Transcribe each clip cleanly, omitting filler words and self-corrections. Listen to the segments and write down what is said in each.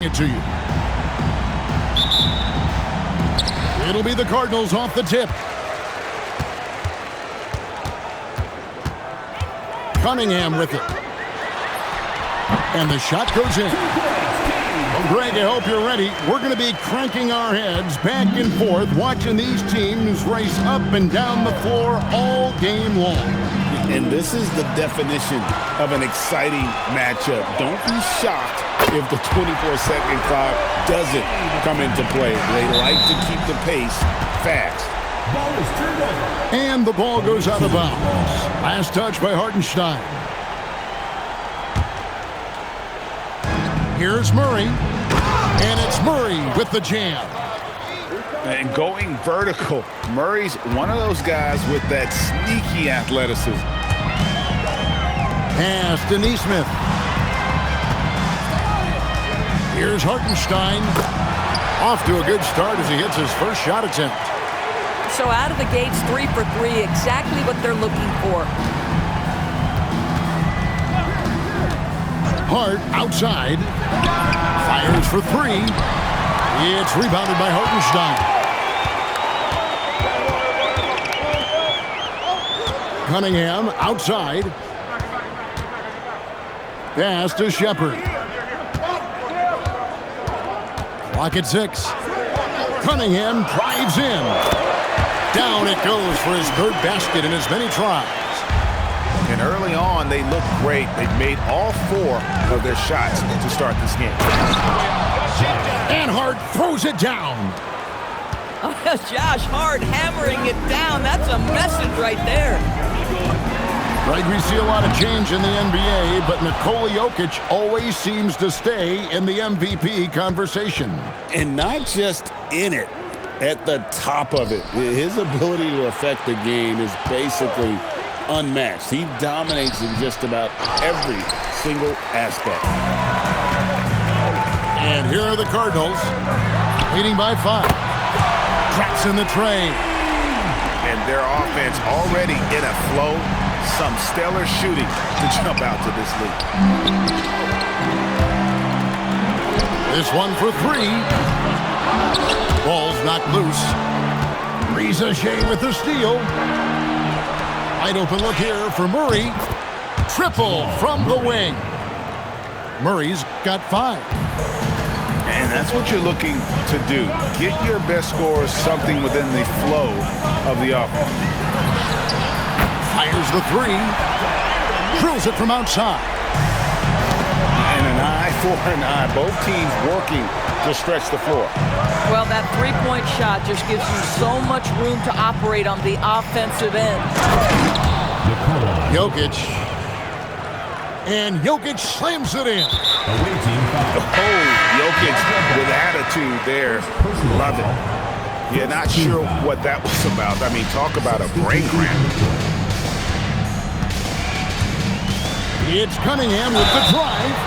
it to you. It'll be the Cardinals off the tip. Cunningham with it. And the shot goes in. Well, Greg, I hope you're ready. We're going to be cranking our heads back and forth, watching these teams race up and down the floor all game long. And this is the definition of an exciting matchup. Don't be shocked if the 24-second clock doesn't come into play. They like to keep the pace fast. And the ball goes out of bounds. Last touch by Hartenstein. Here's Murray. And it's Murray with the jam. And going vertical. Murray's one of those guys with that sneaky athleticism. Pass to Neesmith. Here's Hartenstein. Off to a good start as he hits his first shot attempt. So out of the gates, 3 for 3, exactly what they're looking for. Hart outside. Fires for 3. It's rebounded by Hartenstein. Cunningham outside. Pass to Shepard. Clock at 6. Cunningham drives in. Down it goes for his third basket in as many tries. And early on, they looked great. They made all 4 of their shots to start this game. And Hart throws it down. Oh, Josh Hart hammering it down. That's a message right there. Right, we see a lot of change in the NBA, but Nikola Jokic always seems to stay in the MVP conversation. And not just in it, at the top of it. His ability to affect the game is basically unmatched. He dominates in just about every single aspect. And here are the Cardinals, leading by 5. Traps in the tray. And their offense already in a flow. Some stellar shooting to jump out to this lead. This one for 3. Ball's knocked loose. Riza-Shea with the steal. Wide open look here for Murray. Triple from the wing. Murray's got 5. And that's what you're looking to do. Get your best scorers something within the flow of the offense. Fires the 3. Drills it from outside. And an eye for an eye. Both teams working to stretch the floor. Well, that three-point shot just gives you so much room to operate on the offensive end. Jokic. And Jokic slams it in. Oh, Jokic with attitude there. Love it. Yeah, not sure what that was about. I mean, talk about a brain cramp. It's Cunningham with the drive.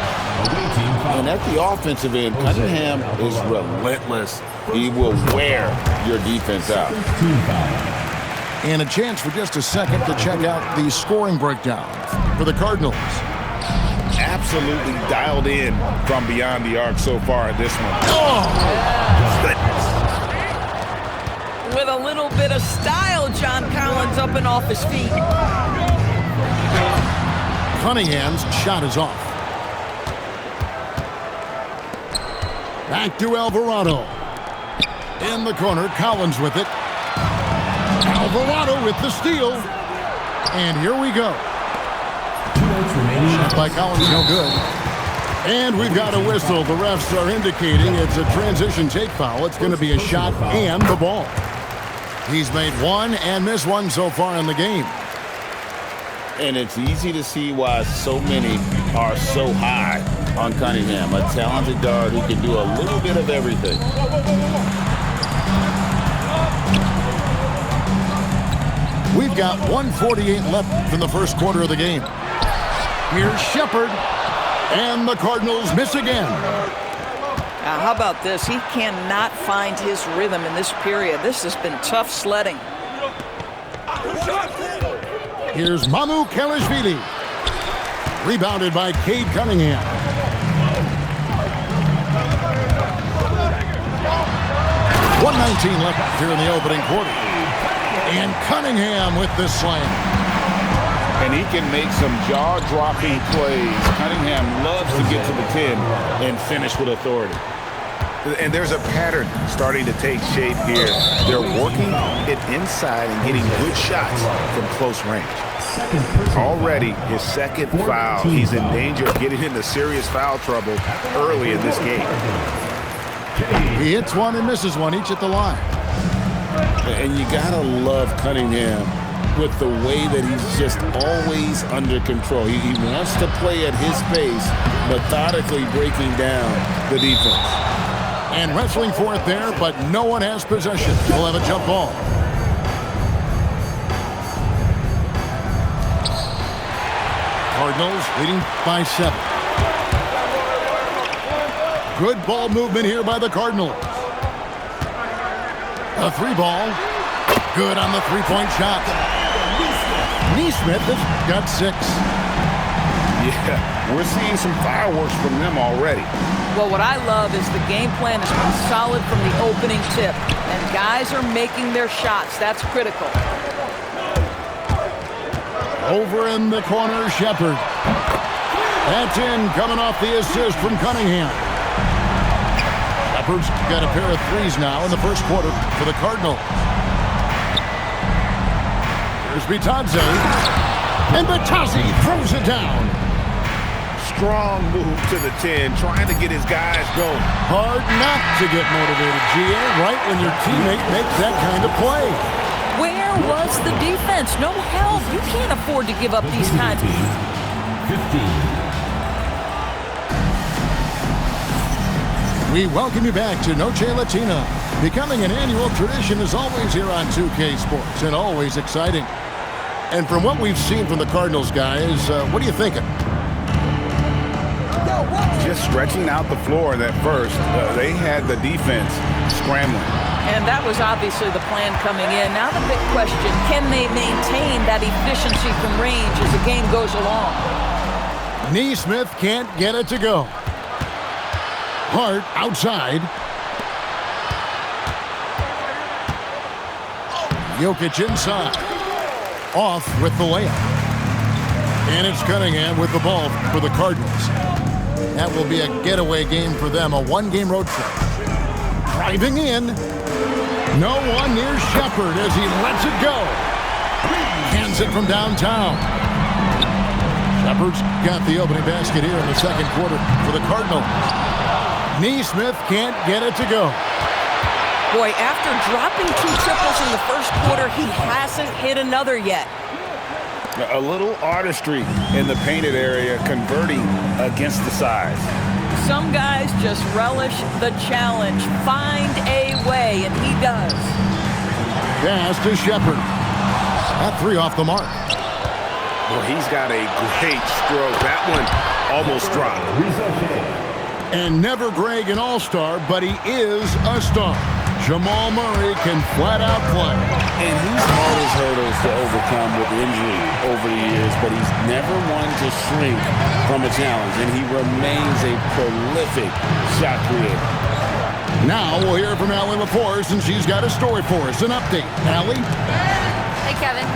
And at the offensive end, Cunningham is relentless. He will wear your defense out. And a chance for just a second to check out the scoring breakdown for the Cardinals. Absolutely dialed in from beyond the arc so far in this one. Oh! Goodness. With a little bit of style, John Collins up and off his feet. Cunningham's shot is off. Back to Alvarado. In the corner, Collins with it. Alvarado with the steal. And here we go. Shot by Collins, no good. And we've got a whistle. The refs are indicating it's a transition take foul. It's going to be a shot and the ball. He's made 1 and missed 1 so far in the game. And it's easy to see why so many are so high on Cunningham, a talented guard who can do a little bit of everything. We've got 1:48 left in the first quarter of the game. Here's Shepard, and the Cardinals miss again. Now, how about this? He cannot find his rhythm in this period. This has been tough sledding. Here's Mamu Kelishvili. Rebounded by Cade Cunningham. left here in the opening quarter. And Cunningham with the slam. And he can make some jaw-dropping plays. Cunningham loves to get to the 10 and finish with authority. And there's a pattern starting to take shape here. They're working it inside and getting good shots from close range. Already his second foul. He's in danger of getting into serious foul trouble early in this game. He hits one and misses one, each at the line. And you gotta love Cunningham with the way that he's just always under control. He wants to play at his pace, methodically breaking down the defense. And wrestling for it there, but no one has possession. We'll have a jump ball. Cardinals leading by 7. Good ball movement here by the Cardinals. A 3 ball. Good on the 3-point shot. Neesmith has got 6. Yeah, we're seeing some fireworks from them already. Well, what I love is the game plan has been solid from the opening tip. And guys are making their shots. That's critical. Over in the corner, Shepard. That's in, coming off the assist from Cunningham. Shepard's got a pair of 3s now in the first quarter for the Cardinals. Here's Bitadze. And Bitadze throws it down. Strong move to the 10, trying to get his guys going. Hard not to get motivated, GA, right when your teammate makes that kind of play. Where was the defense? No help. You can't afford to give up these kinds of... 15. We welcome you back to Noche Latina. Becoming an annual tradition is always here on 2K Sports and always exciting. And from what we've seen from the Cardinals, guys, what are you thinking? Just stretching out the floor that first. They had the defense scrambling. And that was obviously the plan coming in. Now the big question, can they maintain that efficiency from range as the game goes along? Neesmith can't get it to go. Hart outside. Jokic inside. Off with the layup. And it's Cunningham with the ball for the Cardinals. That will be a getaway game for them, a one-game road trip. Driving in. No one near Shepard as he lets it go. Hands it from downtown. Shepard's got the opening basket here in the second quarter for the Cardinals. Neesmith can't get it to go. Boy, after dropping 2 triples in the first quarter, he hasn't hit another yet. A little artistry in the painted area, converting against the size. Some guys just relish the challenge. Find a way, and he does. Pass to Shepard. That 3 off the mark. Well, he's got a great stroke. That one almost dropped. And never Greg an all-star, but he is a star. Jamal Murray can flat out play. And he's had his hurdles to overcome with injury over the years, but he's never one to shrink from a challenge, and he remains a prolific shot creator. Now we'll hear from Allie LaForce, and she's got a story for us. An update. Allie? Hey, Kevin.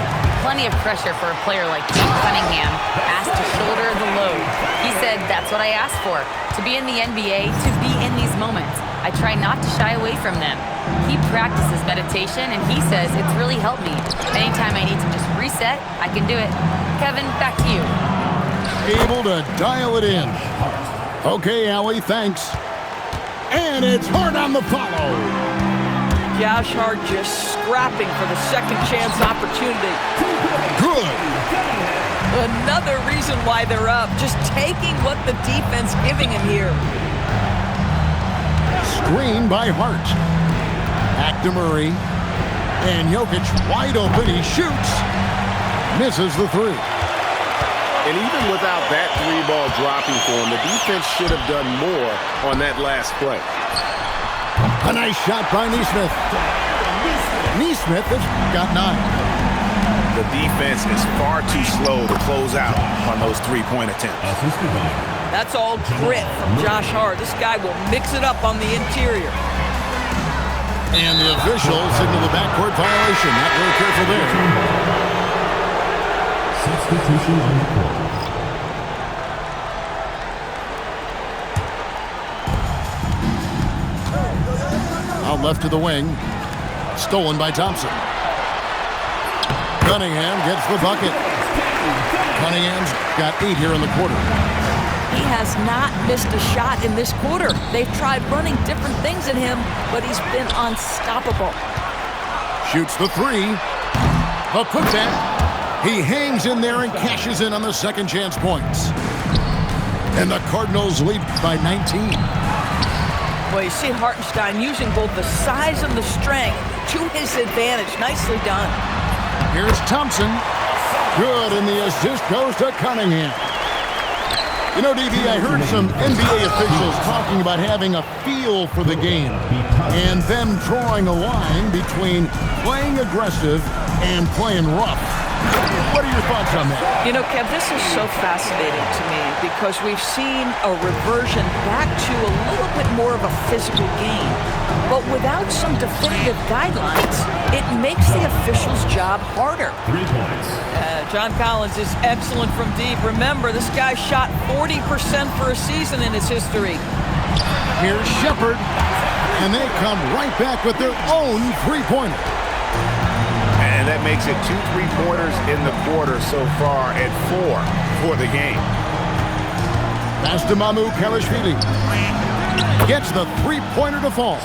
Plenty of pressure for a player like Jake Cunningham, asked to shoulder the load. He said, that's what I asked for, to be in the NBA, to be in these moments. I try not to shy away from them. He practices meditation, and he says it's really helped me. Anytime I need to just reset, I can do it. Kevin, back to you. Able to dial it in. Okay, Allie, thanks. And it's Hart on the follow. Josh Hart just scrapping for the second chance opportunity. Good. Another reason why they're up. Just taking what the defense giving him here. Screen by Hart. Back to Murray. And Jokic wide open. He shoots. Misses the 3. And even without that 3-ball dropping for him, the defense should have done more on that last play. A nice shot by Neesmith. Neesmith has got 9. The defense is far too slow to close out on those 3-point attempts. That's all grit from Josh Hart. This guy will mix it up on the interior. And the official signaled the backcourt violation. Not very careful there. Substitution on the court. Out left to the wing. Stolen by Thompson. Cunningham gets the bucket. Cunningham's got 8 here in the quarter. He has not missed a shot in this quarter. They've tried running different things at him, but he's been unstoppable. Shoots the 3. A putback. He hangs in there and cashes in on the second chance points. And the Cardinals lead by 19. Well, you see Hartenstein using both the size and the strength to his advantage. Nicely done. Here's Thompson. Good, and the assist goes to Cunningham. You know, DB, I heard some NBA officials talking about having a feel for the game and them drawing a line between playing aggressive and playing rough. What are your thoughts on that? You know, Kev, this is so fascinating to me because we've seen a reversion back to a little bit more of a physical game. But without some definitive guidelines, it makes the official's job harder. 3 points. John Collins is excellent from deep. Remember, this guy shot 40% for a season in his history. Here's Shepard, and they come right back with their own three-pointer. And that makes it 2 3-pointers in the quarter so far and 4 for the game. Pass to Mamu Kalashvili. Gets the three-pointer to fall.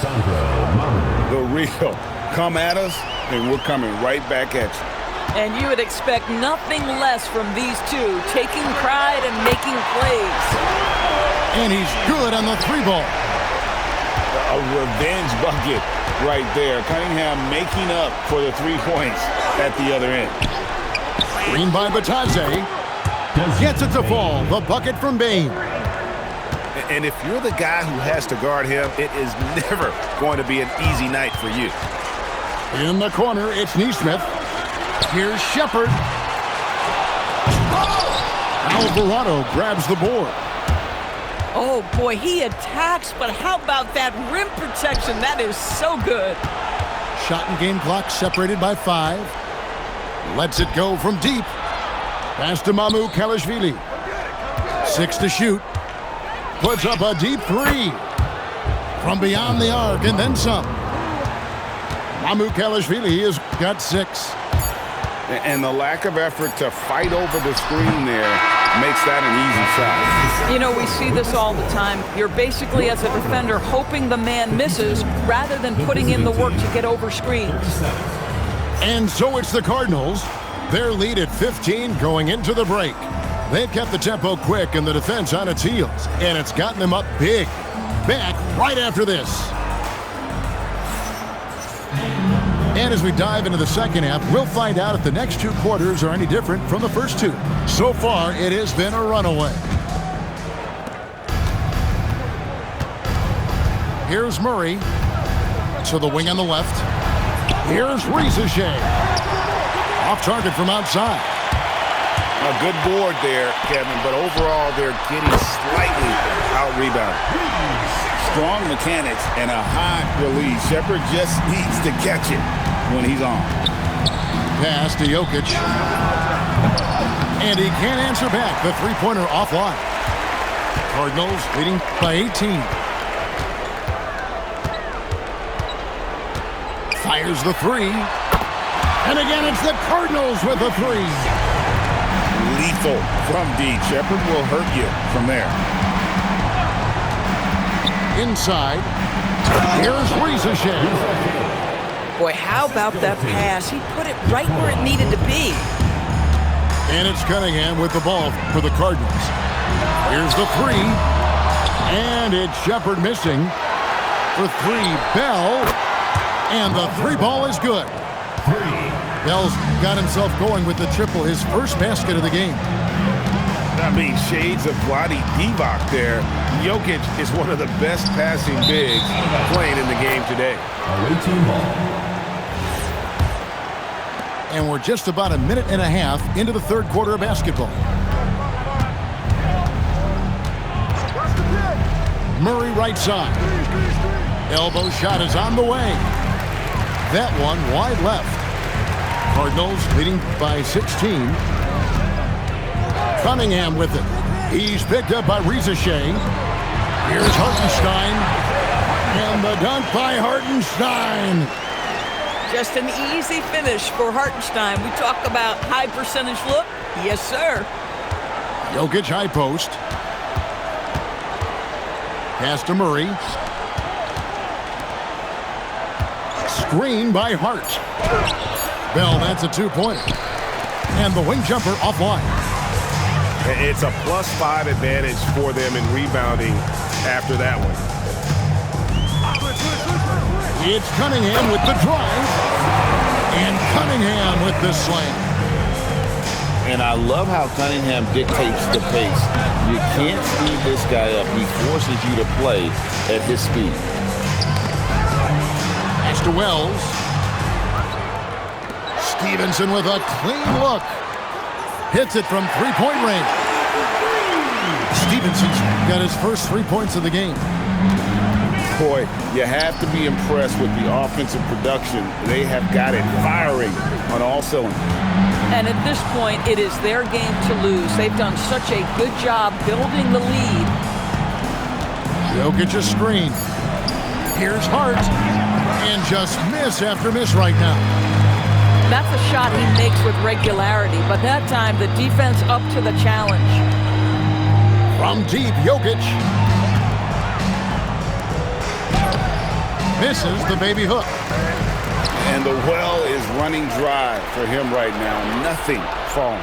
The real. Come at us, and we're coming right back at you. And you would expect nothing less from these two, taking pride and making plays. And he's good on the 3-ball. A revenge bucket right there. Cunningham making up for the 3 points at the other end. Green by Batadze. Gets it to fall. The bucket from Bain. And if you're the guy who has to guard him, it is never going to be an easy night for you. In the corner, it's Neesmith. Here's Shepard. Alvarado grabs the board. Oh, boy, he attacks, but how about that rim protection? That is so good. Shot and game clock separated by 5. Lets it go from deep. Pass to Mamu Kalashvili. 6 to shoot. Puts up a deep 3. From beyond the arc and then some. Mamu Kalashvili has got 6. And the lack of effort to fight over the screen there makes that an easy shot. You know, we see this all the time. You're basically, as a defender, hoping the man misses rather than putting in the work to get over screens. And so it's the Cardinals. Their lead at 15 going into the break. They've kept the tempo quick and the defense on its heels, and it's gotten them up big. Back right after this. And as we dive into the second half, we'll find out if the next 2 quarters are any different from the first 2. So far, it has been a runaway. Here's Murray to the wing on the left. Here's Rizashea. Off target from outside. A good board there, Kevin, but overall they're getting slightly out-rebounded. Strong mechanics and a high release. Shepard just needs to catch it when he's on. Pass to Jokic. And he can't answer back. The three-pointer offline. Cardinals leading by 18. Fires the 3. And again, it's the Cardinals with the 3. Lethal from deep. Shepard will hurt you from there. Inside. Here's Rizashea. Boy, how about that pass? He put it right where it needed to be. And it's Cunningham with the ball for the Cardinals. Here's the 3. And it's Shepard missing. For 3, Bell. And the 3-ball is good. Bell's got himself going with the triple, his first basket of the game. I mean, shades of Vlade Divac there. Jokic is one of the best passing bigs playing in the game today. Away team ball. And we're just about a minute and a half into the third quarter of basketball. Murray right side. Elbow shot is on the way. that one wide left. Cardinals leading by 16. Cunningham with it. He's picked up by Shea. Here's Hartenstein. And the dunk by Hartenstein. Just an easy finish for Hartenstein. We talk about high percentage look. Yes, sir. Jokic high post. Pass to Murray. Screen by Hart. Bell, that's a two-pointer. And the wing jumper offline. It's a +5 advantage for them in rebounding after that one. It's Cunningham with the drive. And Cunningham with the slam. And I love how Cunningham dictates the pace. You can't speed this guy up. He forces you to play at his speed. Pass to Wells. Stevenson with a clean look. Hits it from three-point range. Stevenson's got his first 3 points of the game. Boy, you have to be impressed with the offensive production. They have got it firing on all cylinders. And at this point, it is their game to lose. They've done such a good job building the lead. Jokic a screen. Here's Hart. And just miss after miss right now. That's a shot he makes with regularity, but that time the defense up to the challenge. From deep, Jokic. Misses the baby hook. And the well is running dry for him right now. Nothing falling.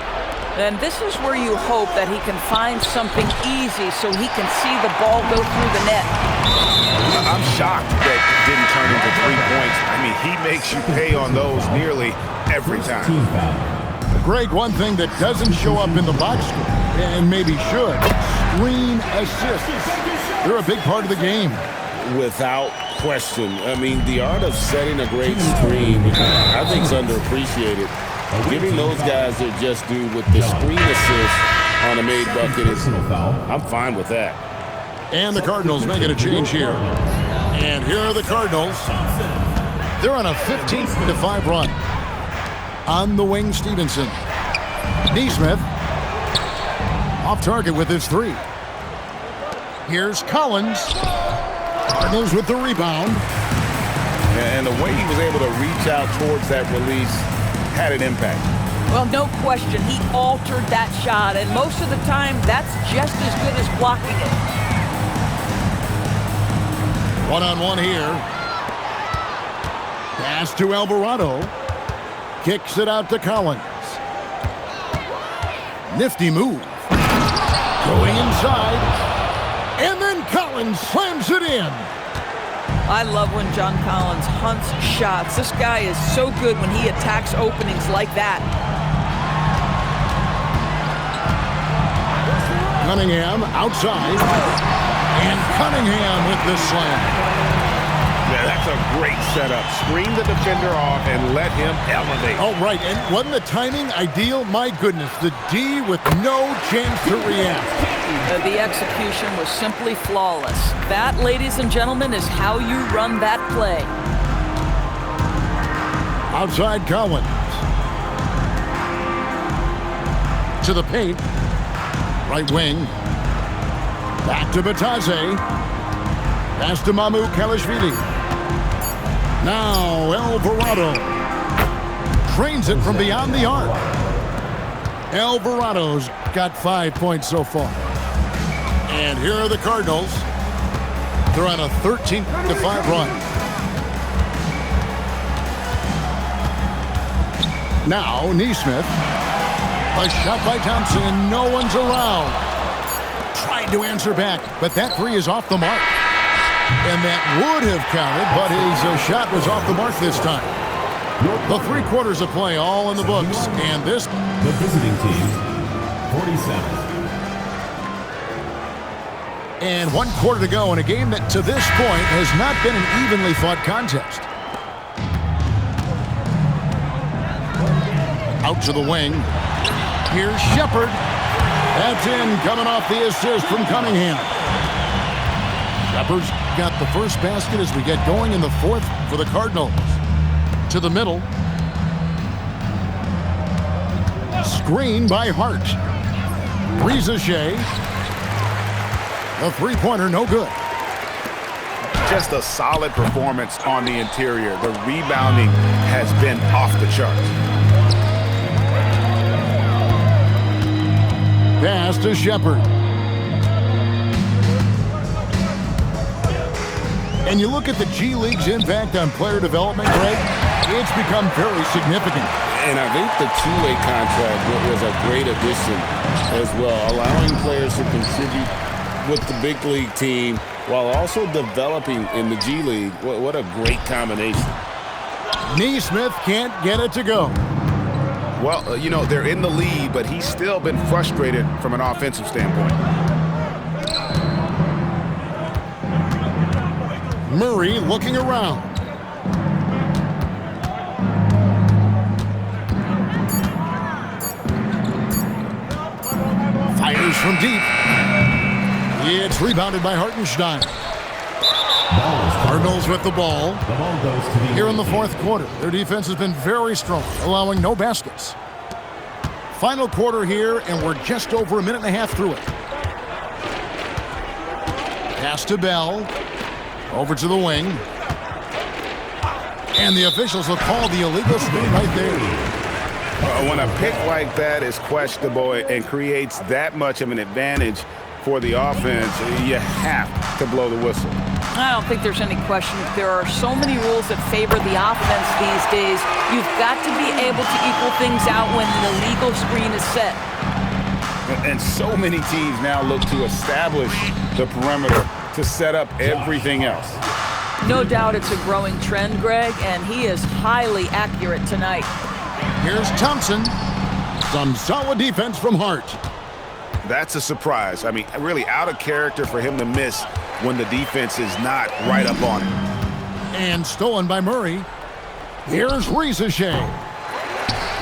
And this is where you hope that he can find something easy so he can see the ball go through the net. I'm shocked that it didn't turn into 3 points. I mean, he makes you pay on those nearly every time. Team foul. Greg, one thing that doesn't show up in the box score, and maybe should, screen assists. They're a big part of the game. Without question. I mean, the art of setting a great screen, I think, is underappreciated. Giving those guys their just due with the screen assist on a made bucket is, I'm fine with that. And the Cardinals making a change here. And here are the Cardinals. They're on a 15-5 run. On the wing, Stevenson. Neesmith. Off target with his three. Here's Collins. Cardinals with the rebound. And the way he was able to reach out towards that release had an impact. Well, no question, he altered that shot, and most of the time, that's just as good as blocking it. One-on-one here. Pass to Alvarado. Kicks it out to Collins. Nifty move. Going inside. And then Collins slams it in. I love when John Collins hunts shots. This guy is so good when he attacks openings like that. Cunningham outside. And Cunningham with the slam. Yeah, that's a great setup. Screen the defender off and let him elevate. Oh, right. And wasn't the timing ideal? My goodness. The D with no chance to react. The execution was simply flawless. That, ladies and gentlemen, is how you run that play. Outside Collins. To the paint. Right wing. Back to Batase. Pass to Mamu Kalashvili. Now Alvarado. Trains it from beyond the arc. Alvarado's got 5 points so far. And here are the Cardinals. They're on a 13-5 run. Now Neesmith. A shot by Thompson, and no one's around. Tried to answer back, but that three is off the mark. And that would have counted, but his shot was off the mark this time. The 3 quarters of play all in the books, and this... The visiting team, 47. And 1 quarter to go in a game that, to this point, has not been an evenly fought contest. Out to the wing. Here's Shepard. That's in, coming off the assist from Cunningham. Shepard's got the first basket as we get going in the 4th for the Cardinals. To the middle. Screen by Hart. Shea. The three-pointer, no good. Just a solid performance on the interior. The rebounding has been off the charts. Pass to Shepard. And you look at the G League's impact on player development, Greg, it's become very significant. And I think the two-way contract was a great addition as well, allowing players to contribute with the big league team while also developing in the G League. What a great combination. Neesmith can't get it to go. Well, you know, they're in the lead, but he's still been frustrated from an offensive standpoint. Murray looking around. Fires from deep. It's rebounded by Hartenstein. Cardinals with the ball. The ball goes to the Here in the fourth quarter, their defense has been very strong, allowing no baskets. Final quarter here, and we're just over a minute and a half through it. Pass to Bell. Over to the wing. And the officials have called the illegal screen right there. When a pick like that is questionable and creates that much of an advantage for the offense, you have to blow the whistle. I don't think there's any question. There are so many rules that favor the offense these days. You've got to be able to equal things out when the illegal screen is set. And so many teams now look to establish the perimeter to set up everything else. No doubt it's a growing trend, Greg, and he is highly accurate tonight. Here's Thompson. Some solid defense from Hart. That's a surprise. I mean, really out of character for him to miss when the defense is not right up on him. And stolen by Murray. Here's Shea.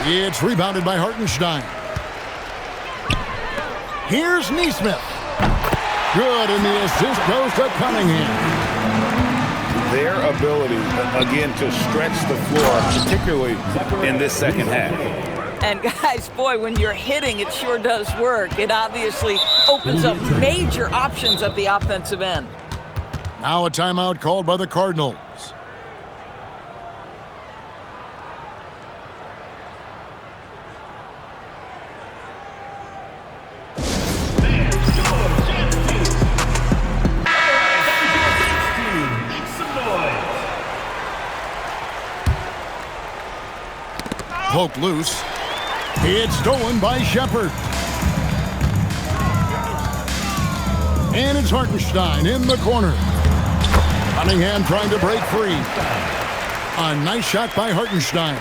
It's rebounded by Hartenstein. Here's Neesmith. Good, and the assist goes to Cunningham. Their ability, again, to stretch the floor, particularly in this second half. And guys, boy, when you're hitting, it sure does work. It obviously opens up major options at the offensive end. Now a timeout called by the Cardinals. Poke loose. It's stolen by Shepard. And it's Hartenstein in the corner. Cunningham trying to break free. A nice shot by Hartenstein.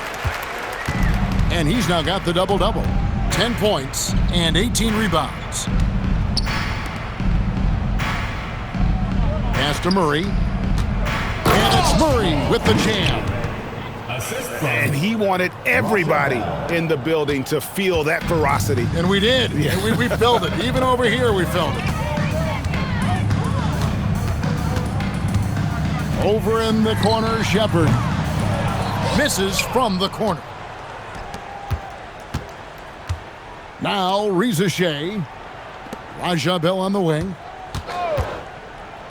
And he's now got the double-double. 10 points and 18 rebounds. Pass to Murray. And it's Murray with the jam. And he wanted everybody in the building to feel that ferocity. And we did. Yeah. We felt it. Even over here, we felt it. Over in the corner, Shepard. Misses from the corner. Now, Shea. Raja Bell on the wing.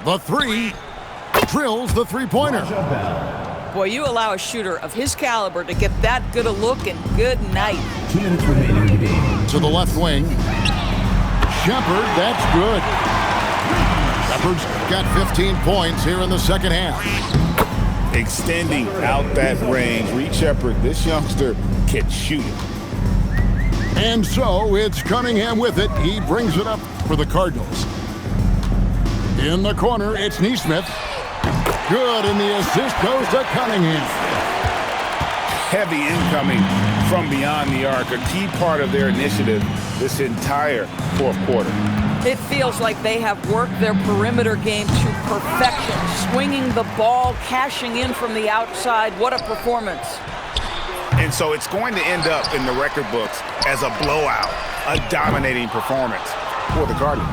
The three. Drills the three-pointer. Boy, you allow a shooter of his caliber to get that good a look, and good night. 2 minutes remaining in the game. To the left wing. Shepard, that's good. Shepard's got 15 points here in the second half. Extending out that range. Reed Shepard, this youngster can shoot it. And so it's Cunningham with it. He brings it up for the Cardinals. In the corner, it's Neesmith. Good, and the assist goes to Cunningham. Heavy incoming from beyond the arc, a key part of their initiative this entire fourth quarter. It feels like they have worked their perimeter game to perfection, swinging the ball, cashing in from the outside. What a performance. And so it's going to end up in the record books as a blowout, a dominating performance for the Cardinals.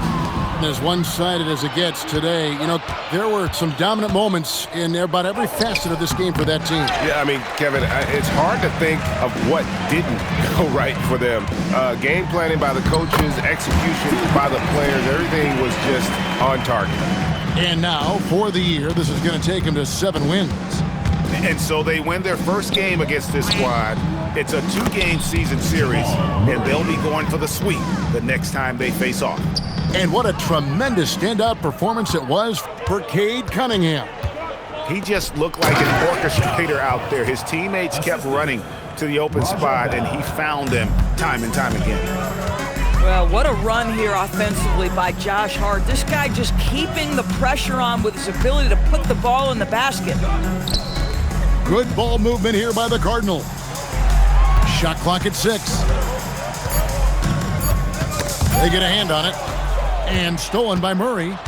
getting as one-sided as it gets today. You know, there were some dominant moments in about every facet of this game for that team. Yeah, I mean, Kevin, it's hard to think of what didn't go right for them. Game planning by the coaches, execution by the players, everything was just on target. And now, for the year, this is going to take them to 7 wins. And so they win their first game against this squad. It's a 2-game season series, and they'll be going for the sweep the next time they face off. And what a tremendous standout performance it was for Cade Cunningham. He just looked like an orchestrator out there. His teammates kept running to the open spot, and he found them time and time again. Well, what a run here offensively by Josh Hart. This guy just keeping the pressure on with his ability to put the ball in the basket. Good ball movement here by the Cardinals. Shot clock at 6. They get a hand on it. And stolen by Murray.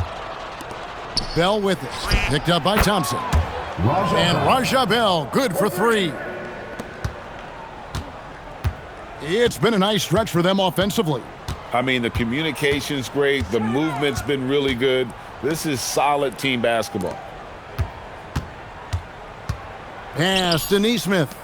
Bell with it. Picked up by Thompson. And Raja Bell, good for 3. It's been a nice stretch for them offensively. I mean, the communication's great. The movement's been really good. This is solid team basketball. Pass to Neesmith.